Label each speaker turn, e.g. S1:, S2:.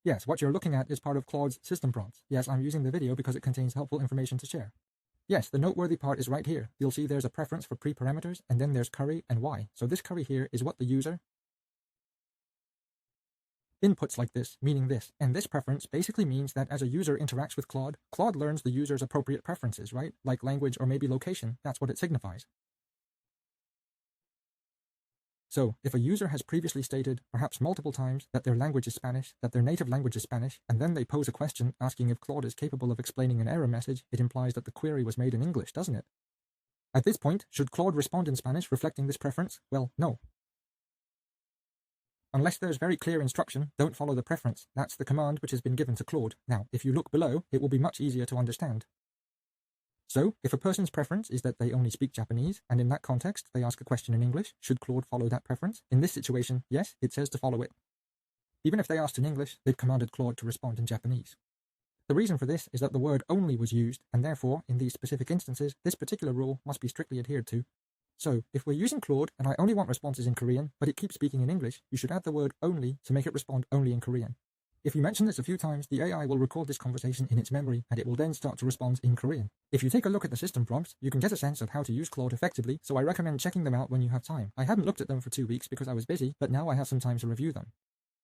S1: Yes, what you're looking at is part of Claude's system prompts. Yes, I'm using the video because it contains helpful information to share. Yes, the noteworthy part is right here. You'll see there's a preference for pre-parameters, and then there's curry and why. So this curry here is what the user inputs like this, meaning this. And this preference basically means that as a user interacts with Claude, Claude learns the user's appropriate preferences, right? Like language or maybe location, that's what it signifies. So, if a user has previously stated, perhaps multiple times, that their language is Spanish, that their native language is Spanish, and then they pose a question asking if Claude is capable of explaining an error message, it implies that the query was made in English, doesn't it? At this point, should Claude respond in Spanish reflecting this preference? Well, no. Unless there's very clear instruction, don't follow the preference. That's the command which has been given to Claude. Now, if you look below, it will be much easier to understand. So, if a person's preference is that they only speak Japanese, and in that context they ask a question in English, should Claude follow that preference? In this situation, yes, it says to follow it. Even if they asked in English, they'd commanded Claude to respond in Japanese. The reason for this is that the word only was used, and therefore, in these specific instances, this particular rule must be strictly adhered to. So, if we're using Claude, and I only want responses in Korean, but it keeps speaking in English, you should add the word only to make it respond only in Korean. If you mention this a few times, the AI will record this conversation in its memory, and it will then start to respond in Korean. If you take a look at the system prompts, you can get a sense of how to use Claude effectively, so I recommend checking them out when you have time. I hadn't looked at them for 2 weeks because I was busy, but now I have some time to review them.